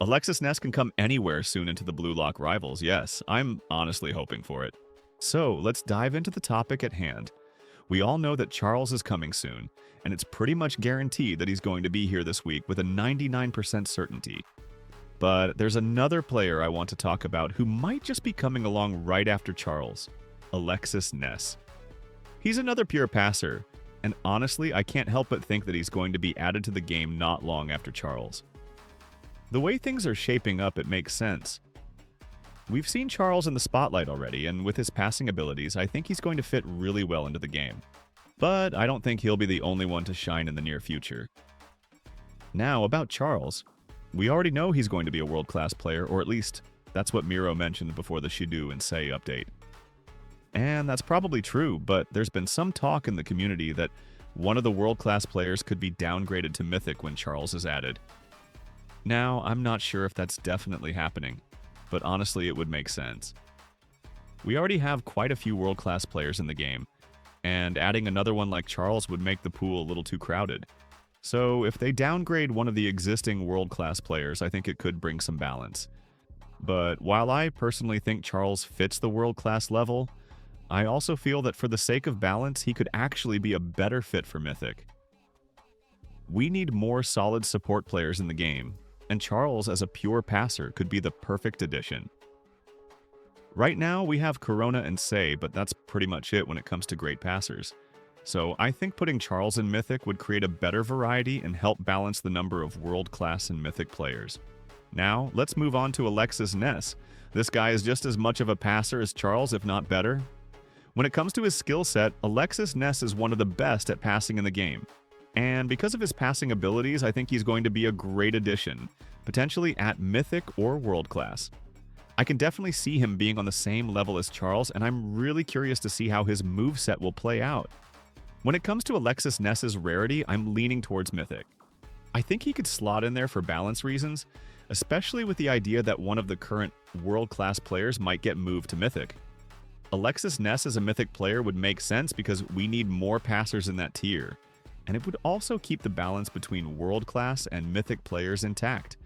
Alexis Ness can come anywhere soon into the Blue Lock rivals, yes, I'm honestly hoping for it. So, let's dive into the topic at hand. We all know that Charles is coming soon, and it's pretty much guaranteed that he's going to be here this week with a 99% certainty. But there's another player I want to talk about who might just be coming along right after Charles, Alexis Ness. He's another pure passer, and honestly, I can't help but think that he's going to be added to the game not long after Charles. The way things are shaping up, it makes sense. We've seen Charles in the spotlight already, and with his passing abilities, I think he's going to fit really well into the game. But I don't think he'll be the only one to shine in the near future. Now, about Charles, we already know he's going to be a world-class player, or at least that's what Miro mentioned before the Shido and Sei update. And that's probably true, but there's been some talk in the community that one of the world-class players could be downgraded to Mythic when Charles is added. Now, I'm not sure if that's definitely happening, but honestly it would make sense. We already have quite a few world-class players in the game, and adding another one like Charles would make the pool a little too crowded. So if they downgrade one of the existing world-class players, I think it could bring some balance. But while I personally think Charles fits the world-class level, I also feel that for the sake of balance, he could actually be a better fit for Mythic. We need more solid support players in the game, and Charles as a pure passer could be the perfect addition. Right now, we have Corona and Sei, but that's pretty much it when it comes to great passers. So I think putting Charles in Mythic would create a better variety and help balance the number of world-class and Mythic players. Now, let's move on to Alexis Ness. This guy is just as much of a passer as Charles, if not better. When it comes to his skill set, Alexis Ness is one of the best at passing in the game. And because of his passing abilities, I think he's going to be a great addition, potentially at Mythic or World Class. I can definitely see him being on the same level as Charles, and I'm really curious to see how his moveset will play out. When it comes to Alexis Ness's rarity, I'm leaning towards Mythic. I think he could slot in there for balance reasons, especially with the idea that one of the current world-class players might get moved to Mythic. Alexis Ness as a Mythic player would make sense because we need more passers in that tier, and it would also keep the balance between world-class and Mythic players intact.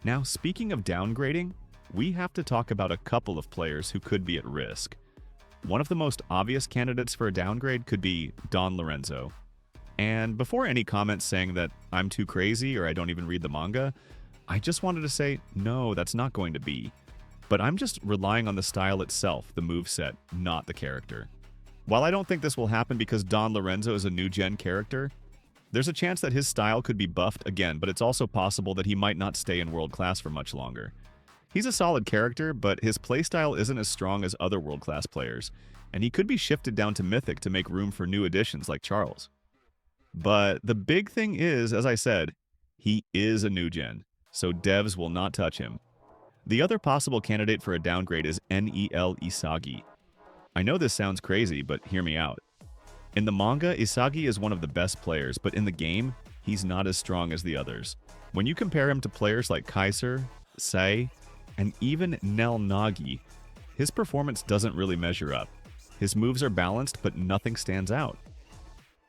Now, speaking of downgrading, we have to talk about a couple of players who could be at risk. One of the most obvious candidates for a downgrade could be Don Lorenzo. And before any comments saying that I'm too crazy or I don't even read the manga, I just wanted to say, no, that's not going to be. But I'm just relying on the style itself, the moveset, not the character. While I don't think this will happen because Don Lorenzo is a new-gen character, there's a chance that his style could be buffed again, but it's also possible that he might not stay in World Class for much longer. He's a solid character, but his playstyle isn't as strong as other World Class players, and he could be shifted down to Mythic to make room for new additions like Charles. But the big thing is, as I said, he is a new-gen, so devs will not touch him. The other possible candidate for a downgrade is NEL Isagi. I know this sounds crazy, but hear me out. In the manga, Isagi is one of the best players, but in the game, he's not as strong as the others. When you compare him to players like Kaiser, Sei, and even Nel Nagi, his performance doesn't really measure up. His moves are balanced, but nothing stands out.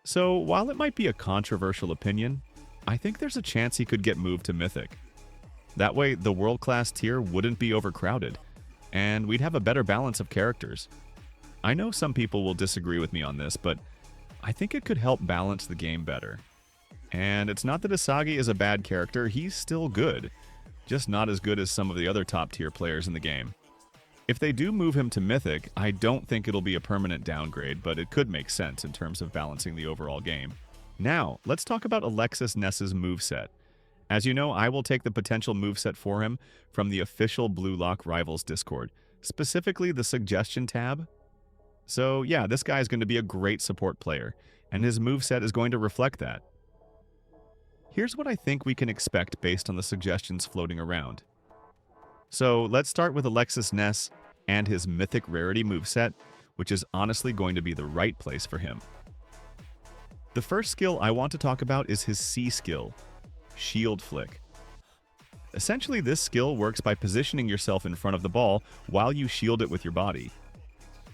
So, while it might be a controversial opinion, I think there's a chance he could get moved to Mythic. That way, the world-class tier wouldn't be overcrowded, and we'd have a better balance of characters. I know some people will disagree with me on this, but I think it could help balance the game better. And it's not that Isagi is a bad character, he's still good, just not as good as some of the other top-tier players in the game. If they do move him to Mythic, I don't think it'll be a permanent downgrade, but it could make sense in terms of balancing the overall game. Now, let's talk about Alexis Ness's moveset. As you know, I will take the potential moveset for him from the official Blue Lock Rivals Discord, specifically the suggestion tab. So yeah, this guy is going to be a great support player, and his moveset is going to reflect that. Here's what I think we can expect based on the suggestions floating around. So let's start with Alexis Ness and his Mythic Rarity moveset, which is honestly going to be the right place for him. The first skill I want to talk about is his C skill, Shield Flick. Essentially, this skill works by positioning yourself in front of the ball while you shield it with your body.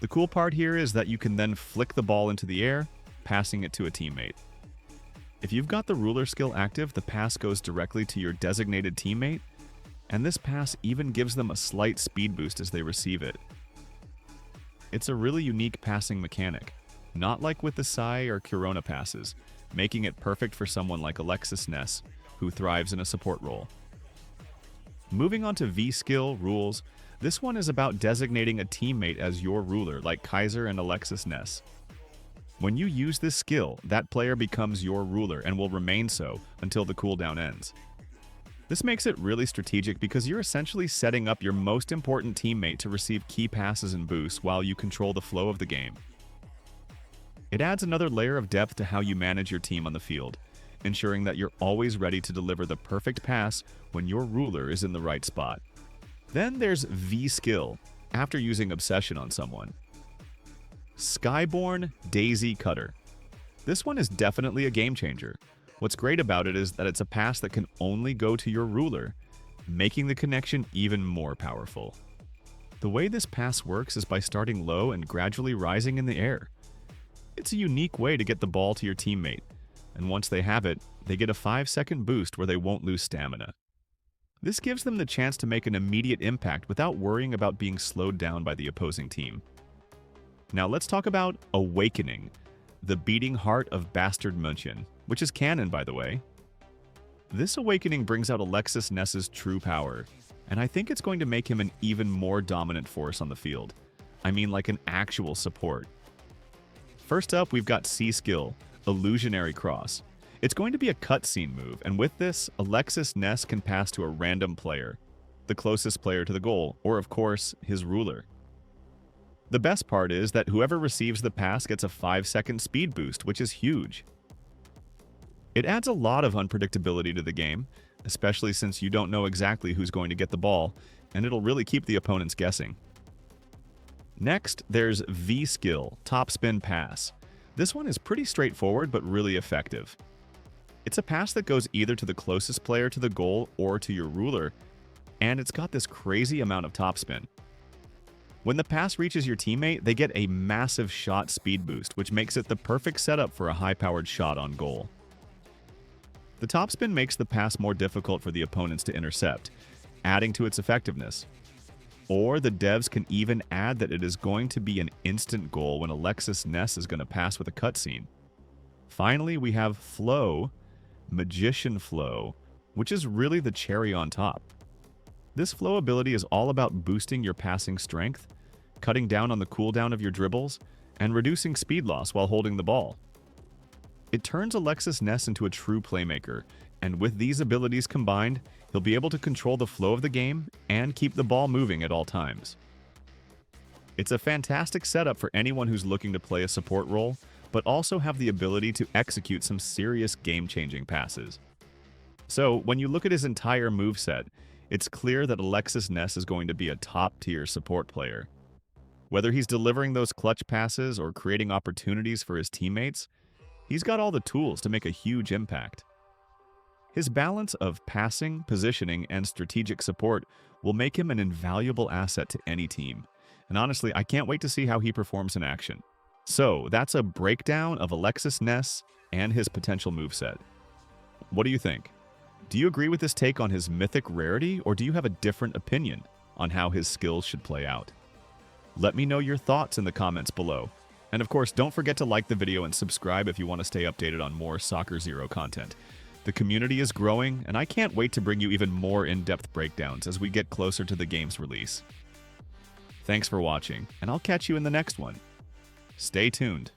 The cool part here is that you can then flick the ball into the air, passing it to a teammate. If you've got the ruler skill active, the pass goes directly to your designated teammate, and this pass even gives them a slight speed boost as they receive it. It's a really unique passing mechanic, not like with the Sai or Corona passes, making it perfect for someone like Alexis Ness, who thrives in a support role. Moving on to V-Skill rules, this one is about designating a teammate as your ruler, like Kaiser and Alexis Ness. When you use this skill, that player becomes your ruler and will remain so until the cooldown ends. This makes it really strategic because you're essentially setting up your most important teammate to receive key passes and boosts while you control the flow of the game. It adds another layer of depth to how you manage your team on the field, ensuring that you're always ready to deliver the perfect pass when your ruler is in the right spot. Then there's V-Skill, after using Obsession on someone. Skyborn Daisy Cutter. This one is definitely a game changer. What's great about it is that it's a pass that can only go to your ruler, making the connection even more powerful. The way this pass works is by starting low and gradually rising in the air. It's a unique way to get the ball to your teammate, and once they have it, they get a 5-second boost where they won't lose stamina. This gives them the chance to make an immediate impact without worrying about being slowed down by the opposing team. Now let's talk about Awakening, the beating heart of Bastard München, which is canon, by the way. This Awakening brings out Alexis Ness's true power, and I think it's going to make him an even more dominant force on the field. I mean, like an actual support. First up, we've got C-Skill, Illusionary Cross. It's going to be a cutscene move, and with this, Alexis Ness can pass to a random player, the closest player to the goal, or of course, his ruler. The best part is that whoever receives the pass gets a 5-second speed boost, which is huge. It adds a lot of unpredictability to the game, especially since you don't know exactly who's going to get the ball, and it'll really keep the opponents guessing. Next, there's V-Skill, Topspin Pass. This one is pretty straightforward but really effective. It's a pass that goes either to the closest player to the goal or to your ruler, and it's got this crazy amount of topspin. When the pass reaches your teammate, they get a massive shot speed boost, which makes it the perfect setup for a high-powered shot on goal. The topspin makes the pass more difficult for the opponents to intercept, adding to its effectiveness. Or the devs can even add that it is going to be an instant goal when Alexis Ness is going to pass with a cutscene. Finally, we have Flow, Magician Flow, which is really the cherry on top. This flow ability is all about boosting your passing strength, cutting down on the cooldown of your dribbles, and reducing speed loss while holding the ball. It turns Alexis Ness into a true playmaker, and with these abilities combined, he'll be able to control the flow of the game and keep the ball moving at all times. It's a fantastic setup for anyone who's looking to play a support role, but also have the ability to execute some serious game-changing passes. So, when you look at his entire moveset, it's clear that Alexis Ness is going to be a top-tier support player. Whether he's delivering those clutch passes or creating opportunities for his teammates, he's got all the tools to make a huge impact. His balance of passing, positioning, and strategic support will make him an invaluable asset to any team. And honestly, I can't wait to see how he performs in action. So, that's a breakdown of Alexis Ness and his potential moveset. What do you think? Do you agree with this take on his mythic rarity, or do you have a different opinion on how his skills should play out? Let me know your thoughts in the comments below. And of course, don't forget to like the video and subscribe if you want to stay updated on more Soccer Zero content. The community is growing, and I can't wait to bring you even more in-depth breakdowns as we get closer to the game's release. Thanks for watching, and I'll catch you in the next one. Stay tuned.